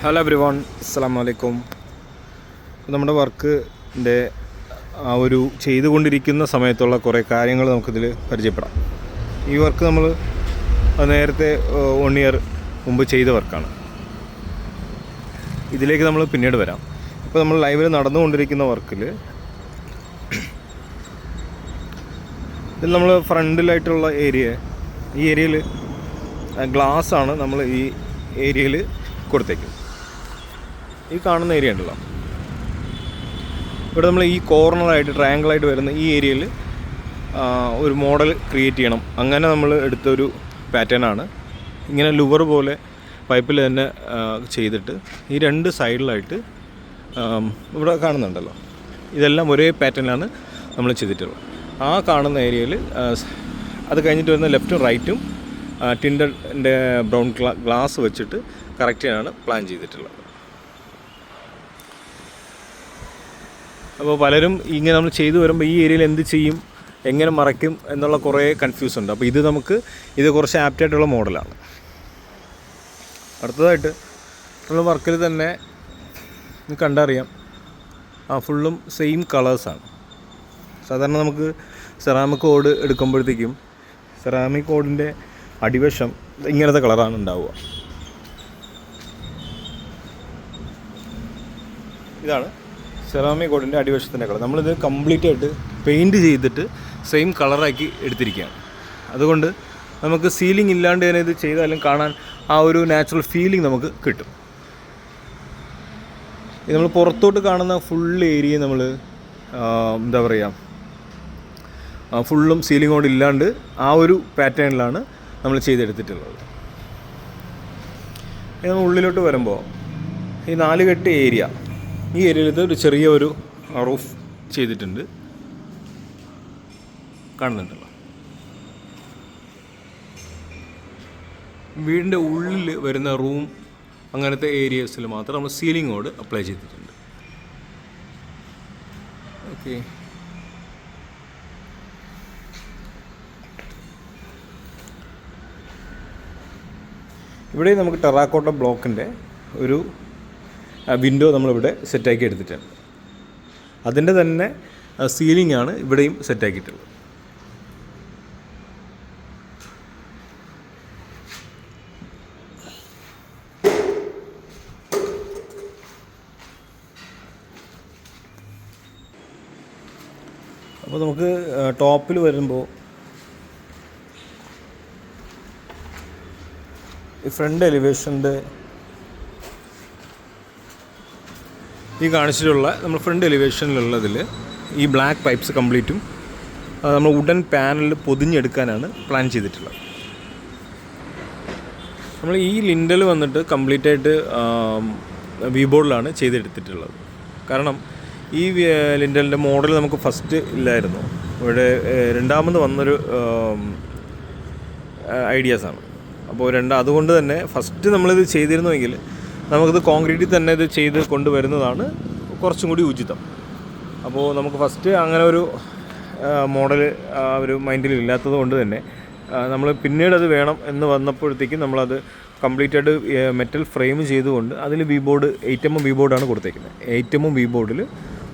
Hello everyone, അസ്സലാമു അലൈക്കും. നമ്മുടെ വർക്കിൻ്റെ ആ ഒരു ചെയ്തുകൊണ്ടിരിക്കുന്ന സമയത്തുള്ള കുറേ കാര്യങ്ങൾ നമുക്കിതിൽ പരിചയപ്പെടാം. ഈ വർക്ക് നമ്മൾ നേരത്തെ 1 ഇയർ മുമ്പ് ചെയ്ത വർക്കാണ്. ഇതിലേക്ക് നമ്മൾ പിന്നീട് വരാം. ഇപ്പോൾ നമ്മൾ ലൈവിൽ നടന്നുകൊണ്ടിരിക്കുന്ന വർക്കിൽ ഇതിൽ നമ്മൾ ഫ്രണ്ടിലായിട്ടുള്ള ഈ ഏരിയയിൽ ഗ്ലാസ്സാണ് നമ്മൾ ഈ ഏരിയയിൽ കൊടുത്തേക്കും. ഈ കാണുന്ന ഏരിയ ഉണ്ടല്ലോ, ഇവിടെ നമ്മൾ ഈ കോർണറായിട്ട് ട്രയാങ്കിളായിട്ട് വരുന്ന ഈ ഏരിയയിൽ ഒരു മോഡൽ ക്രിയേറ്റ് ചെയ്യണം. അങ്ങനെ നമ്മൾ എടുത്തൊരു പാറ്റേണാണ്. ഇങ്ങനെ ലുവർ പോലെ പൈപ്പിൽ തന്നെ ചെയ്തിട്ട് ഈ 2 സൈഡിലായിട്ട് ഇവിടെ കാണുന്നുണ്ടല്ലോ, ഇതെല്ലാം ഒരേ പാറ്റേണിലാണ് നമ്മൾ ചെയ്തിട്ടുള്ളത്. ആ കാണുന്ന ഏരിയയിൽ അത് കഴിഞ്ഞിട്ട് വരുന്ന ലെഫ്റ്റും റൈറ്റും ടിൻഡറിൻ്റെ ബ്രൗൺ ഗ്ലാസ് വെച്ചിട്ട് കറക്റ്റ് ചെയ്യാനാണ് പ്ലാൻ ചെയ്തിട്ടുള്ളത്. അപ്പോൾ പലരും ഇങ്ങനെ നമ്മൾ ചെയ്തു വരുമ്പോൾ ഈ ഏരിയയിൽ എന്ത് ചെയ്യും, എങ്ങനെ മറയ്ക്കും എന്നുള്ള കുറേ കൺഫ്യൂസ് ഉണ്ട്. അപ്പോൾ ഇത് കുറച്ച് ആപ്റ്റായിട്ടുള്ള മോഡലാണ്. അടുത്തതായിട്ട് നമ്മൾ വർക്കിൽ തന്നെ കണ്ടറിയാം, ഫുള്ളും സെയിം കളേഴ്സാണ്. സാധാരണ നമുക്ക് സെറാമിക് ഓട് എടുക്കുമ്പോഴത്തേക്കും സെറാമിക് ഓടിൻ്റെ അടിവശം ഇങ്ങനത്തെ കളറാണ് ഉണ്ടാവുക. ഇതാണ് സെറാമിക് ഓടിൻ്റെ അടിവശത്തിൻ്റെ കളർ. നമ്മളിത് കംപ്ലീറ്റ് ആയിട്ട് പെയിൻറ്റ് ചെയ്തിട്ട് സെയിം കളറാക്കി എടുത്തിരിക്കുകയാണ്. അതുകൊണ്ട് നമുക്ക് സീലിംഗ് ഇല്ലാണ്ട് തന്നെ ഇത് ചെയ്താലും കാണാൻ ആ ഒരു നാച്ചുറൽ ഫീലിംഗ് നമുക്ക് കിട്ടും. ഇത് നമ്മൾ പുറത്തോട്ട് കാണുന്ന ഫുൾ ഏരിയ നമ്മൾ എന്താ പറയുക, ഫുള്ളും സീലിംഗ് ഓട് ഇല്ലാണ്ട് ആ ഒരു പാറ്റേണിലാണ് നമ്മൾ ചെയ്തെടുത്തിട്ടുള്ളത്. ഇനി നമ്മൾ ഉള്ളിലോട്ട് വരുമ്പോൾ ഈ 4 കെട്ട് ഏരിയ, ഈ ഏരിയയിൽ ഒരു ചെറിയ ഒരു റൂഫ് ചെയ്തിട്ടുണ്ട്, കാണുന്നുണ്ടല്ലോ. വീടിൻ്റെ ഉള്ളിൽ വരുന്ന റൂം അങ്ങനത്തെ ഏരിയസിൽ മാത്രം നമ്മൾ സീലിംഗ് ഓട് അപ്ലൈ ചെയ്തിട്ടുണ്ട്. ഓക്കെ, ഇവിടെ നമുക്ക് ടെറാക്കോട്ട ബ്ലോക്കിൻ്റെ ഒരു വിൻഡോ നമ്മളിവിടെ സെറ്റാക്കി എടുത്തിട്ടുണ്ട്. അതിൻ്റെ തന്നെ സീലിംഗ് ആണ് ഇവിടെയും സെറ്റാക്കിയിട്ടുള്ളത്. അപ്പോൾ നമുക്ക് ടോപ്പിൽ വരുമ്പോൾ ഈ ഫ്രണ്ട് എലിവേഷൻ്റെ ഈ കാണിച്ചിട്ടുള്ള നമ്മൾ ഫ്രണ്ട് എലിവേഷനിലുള്ളതിൽ ഈ ബ്ലാക്ക് പൈപ്പ്സ് കംപ്ലീറ്റും നമ്മൾ വുഡൻ പാനലിൽ പൊതിഞ്ഞെടുക്കാനാണ് പ്ലാൻ ചെയ്തിട്ടുള്ളത്. നമ്മൾ ഈ ലിൻഡൽ വന്നിട്ട് കംപ്ലീറ്റ് ആയിട്ട് വി ബോർഡിലാണ് ചെയ്തെടുത്തിട്ടുള്ളത്. കാരണം ഈ ലിൻഡലിൻ്റെ മോഡൽ നമുക്ക് ഫസ്റ്റ് ഇല്ലായിരുന്നു. ഇവിടെ രണ്ടാമത് വന്നൊരു ഐഡിയാസാണ്. അപ്പോൾ അതുകൊണ്ട് തന്നെ ഫസ്റ്റ് നമ്മളിത് ചെയ്തിരുന്നുവെങ്കിൽ നമുക്കിത് കോൺക്രീറ്റിൽ തന്നെ ഇത് ചെയ്ത് കൊണ്ടുവരുന്നതാണ് കുറച്ചും കൂടി ഉചിതം. അപ്പോൾ നമുക്ക് ഫസ്റ്റ് അങ്ങനെ ഒരു മോഡൽ ഒരു മൈൻഡിൽ ഇല്ലാത്തത് കൊണ്ട് തന്നെ നമ്മൾ പിന്നീട് അത് വേണം എന്ന് വന്നപ്പോഴത്തേക്കും നമ്മളത് കംപ്ലീറ്റ് ആയിട്ട് മെറ്റൽ ഫ്രെയിം ചെയ്തുകൊണ്ട് അതിൽ വി ബോർഡ് 8mm വി ബോർഡാണ് കൊടുത്തേക്കുന്നത്. 8mm വി ബോർഡിൽ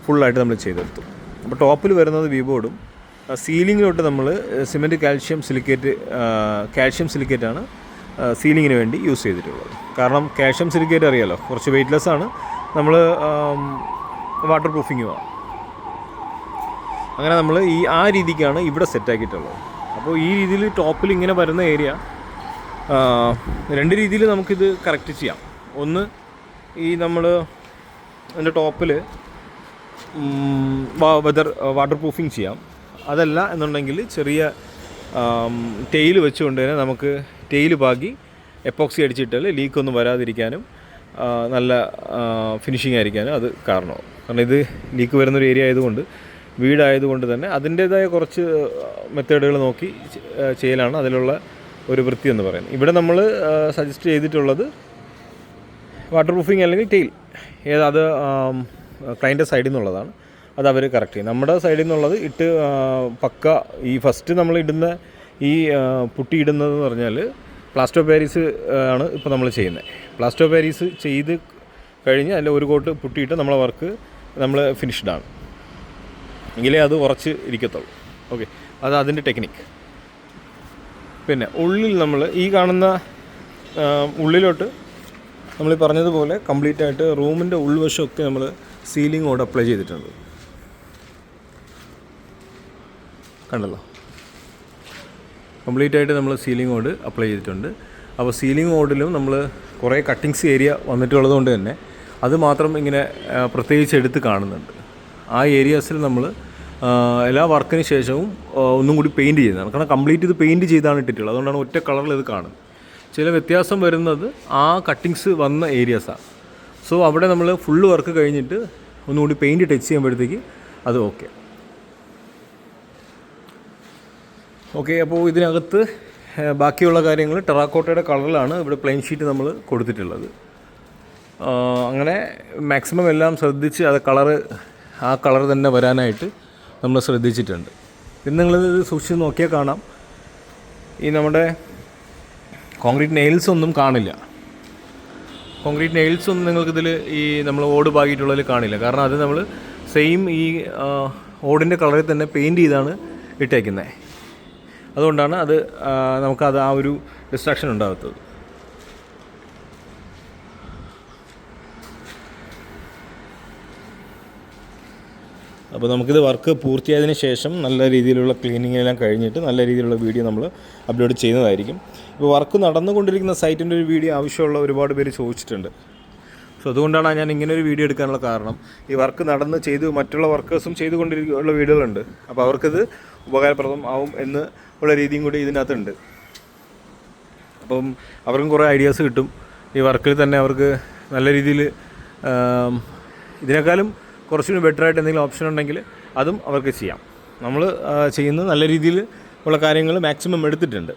ഫുള്ളായിട്ട് നമ്മൾ ചെയ്തെടുത്തു. അപ്പോൾ ടോപ്പിൽ വരുന്നത് വി ബോർഡും സീലിങ്ങിലോട്ട് നമ്മൾ സിമെൻറ്റ് കാൽഷ്യം സിലിക്കേറ്റാണ് സീലിങ്ങിന് വേണ്ടി യൂസ് ചെയ്തിട്ടുള്ളത്. കാരണം കാൽഷ്യം സിലിക്കേറ്റ് അറിയാലോ, കുറച്ച് വെയ്റ്റ്ലെസ് ആണ്, നമ്മൾ വാട്ടർ പ്രൂഫിങ്ങുമാണ്. അങ്ങനെ നമ്മൾ ആ രീതിക്കാണ് ഇവിടെ സെറ്റാക്കിയിട്ടുള്ളത്. അപ്പോൾ ഈ രീതിയിൽ ടോപ്പിൽ ഇങ്ങനെ വരുന്ന ഏരിയ 2 രീതിയിൽ നമുക്കിത് കറക്റ്റ് ചെയ്യാം. ഒന്ന്, ഈ നമ്മൾ അതിൻ്റെ ടോപ്പിൽ വാട്ടർ പ്രൂഫിങ് ചെയ്യാം. അതല്ല എന്നുണ്ടെങ്കിൽ ചെറിയ ടെയിൽ വെച്ചുകൊണ്ട് തന്നെ നമുക്ക് ടെയിൽ പാകി എപ്പോക്സി അടിച്ചിട്ടാൽ ലീക്കൊന്നും വരാതിരിക്കാനും നല്ല ഫിനിഷിംഗ് ആയിരിക്കാനും അത് കാരണമാവും. കാരണം ഇത് ലീക്ക് വരുന്നൊരു ഏരിയ ആയതുകൊണ്ട്, വീടായതുകൊണ്ട് തന്നെ അതിൻ്റേതായ കുറച്ച് മെത്തേഡുകൾ നോക്കി ചെയ്യലാണ് അതിലുള്ള ഒരു വൃത്തി എന്ന് പറയുന്നത്. ഇവിടെ നമ്മൾ സജസ്റ്റ് ചെയ്തിട്ടുള്ളത് വാട്ടർ പ്രൂഫിങ് അല്ലെങ്കിൽ ടെയിൽ, അത് ക്ലയൻറ്റ് സൈഡിൽ നിന്നുള്ളതാണ്. അത് അവർ കറക്റ്റ് ചെയ്യും. നമ്മുടെ സൈഡിൽ നിന്നുള്ളത് ഇട്ട് പക്ക ഈ ഫസ്റ്റ് നമ്മൾ ഇടുന്ന ഈ പുട്ടി ഇടുന്നതെന്ന് പറഞ്ഞാൽ പ്ലാസ്റ്റർ ഓഫ് പാരീസ് ആണ് ഇപ്പോൾ നമ്മൾ ചെയ്യുന്നത്. പ്ലാസ്റ്റർ ഓഫ് പാരീസ് ചെയ്ത് കഴിഞ്ഞ് അതിൻ്റെ ഒരു കോട്ട് പുട്ടിയിട്ട് നമ്മളെ വർക്ക് നമ്മൾ ഫിനിഷ്ഡാണ്. എങ്കിലേ അത് ഉറച്ച് ഇരിക്കത്തുള്ളൂ. ഓക്കെ, അത് അതിൻ്റെ ടെക്നിക്ക്. പിന്നെ ഉള്ളിൽ നമ്മൾ ഈ കാണുന്ന ഉള്ളിലോട്ട് നമ്മൾ പറഞ്ഞതുപോലെ കംപ്ലീറ്റ് ആയിട്ട് റൂമിൻ്റെ ഉൾവശമൊക്കെ നമ്മൾ സീലിങ്ങോട് അപ്ലൈ ചെയ്തിട്ടുണ്ട്. കണ്ടല്ലോ, കംപ്ലീറ്റ് ആയിട്ട് നമ്മൾ സീലിങ്ങോട് അപ്ലൈ ചെയ്തിട്ടുണ്ട്. അപ്പോൾ സീലിംഗ് ഓടിലും നമ്മൾ കുറേ കട്ടിങ്സ് ഏരിയ വന്നിട്ടുള്ളത് കൊണ്ട് തന്നെ അത് മാത്രം ഇങ്ങനെ പ്രത്യേകിച്ച് എടുത്ത് കാണുന്നുണ്ട്. ആ ഏരിയാസിൽ നമ്മൾ എല്ലാ വർക്കിന് ശേഷവും ഒന്നും കൂടി പെയിൻറ്റ് ചെയ്യുന്നതാണ്. കാരണം കംപ്ലീറ്റ് ഇത് പെയിൻറ്റ് ചെയ്താണ് ഇട്ടിട്ടുള്ളത്. അതുകൊണ്ടാണ് ഒറ്റ കളറിൽ ഇത് കാണുന്നത്. ചില വ്യത്യാസം വരുന്നത് ആ കട്ടിങ്സ് വന്ന ഏരിയാസാണ്. സോ അവിടെ നമ്മൾ ഫുള്ള് വർക്ക് കഴിഞ്ഞിട്ട് ഒന്നുകൂടി പെയിൻറ്റ് ടച്ച് ചെയ്യുമ്പോഴത്തേക്ക് അത് ഓക്കെ. അപ്പോൾ ഇതിനകത്ത് ബാക്കിയുള്ള കാര്യങ്ങൾ ടെറാക്കോട്ടയുടെ കളറിലാണ് ഇവിടെ പ്ലെയിൻ ഷീറ്റ് നമ്മൾ കൊടുത്തിട്ടുള്ളത്. അങ്ങനെ മാക്സിമം എല്ലാം ശ്രദ്ധിച്ച് അത് ആ കളർ തന്നെ വരാനായിട്ട് നമ്മൾ ശ്രദ്ധിച്ചിട്ടുണ്ട്. പിന്നെ നിങ്ങളിത് സൂക്ഷിച്ച് നോക്കിയാൽ കാണാം, ഈ നമ്മുടെ കോൺക്രീറ്റ് നെയിൽസ് ഒന്നും കാണില്ല. കോൺക്രീറ്റ് നെയിൽസ് ഒന്നും നിങ്ങൾക്കിതിൽ ഈ നമ്മൾ ഓട് പാകിയിട്ടുള്ളതിൽ കാണില്ല. കാരണം അത് നമ്മൾ സെയിം ഈ ഓടിൻ്റെ കളറിൽ തന്നെ പെയിൻറ്റ് ചെയ്താണ് ഇട്ടേക്കുന്നത്. അതുകൊണ്ടാണ് നമുക്കത് ആ ഒരു ഡിസ്ട്രാക്ഷൻ ഉണ്ടാകാത്തത്. അപ്പോൾ നമുക്കിത് വർക്ക് പൂർത്തിയായതിന് ശേഷം നല്ല രീതിയിലുള്ള ക്ലീനിങ്ങെല്ലാം കഴിഞ്ഞിട്ട് നല്ല രീതിയിലുള്ള വീഡിയോ നമ്മൾ അപ്ലോഡ് ചെയ്യുന്നതായിരിക്കും. ഇപ്പോൾ വർക്ക് നടന്നുകൊണ്ടിരിക്കുന്ന സൈറ്റിൻ്റെ ഒരു വീഡിയോ ആവശ്യമുള്ള ഒരുപാട് പേര് ചോദിച്ചിട്ടുണ്ട്. സോ അതുകൊണ്ടാണ് ഞാൻ ഇങ്ങനെ ഒരു വീഡിയോ എടുക്കാനുള്ള കാരണം. ഈ വർക്ക് നടന്ന് മറ്റുള്ള വർക്കേഴ്സും ചെയ്തുകൊണ്ടിരിക്കുന്ന വീഡിയോകളുണ്ട്. അപ്പോൾ അവർക്കിത് ഉപകാരപ്രദം ആവും എന്ന് ഉള്ള രീതിയും കൂടി ഇതിനകത്തുണ്ട്. അപ്പം അവർക്കും കുറേ ഐഡിയാസ് കിട്ടും. ഈ വർക്കിൽ തന്നെ അവർക്ക് നല്ല രീതിയിൽ ഇതിനേക്കാളും കുറച്ചുകൂടി ബെറ്ററായിട്ട് എന്തെങ്കിലും ഓപ്ഷൻ ഉണ്ടെങ്കിൽ അതും അവർക്ക് ചെയ്യാം. നമ്മൾ ചെയ്യുന്ന നല്ല രീതിയിൽ ഉള്ള കാര്യങ്ങൾ മാക്സിമം എടുത്തിട്ടുണ്ട്.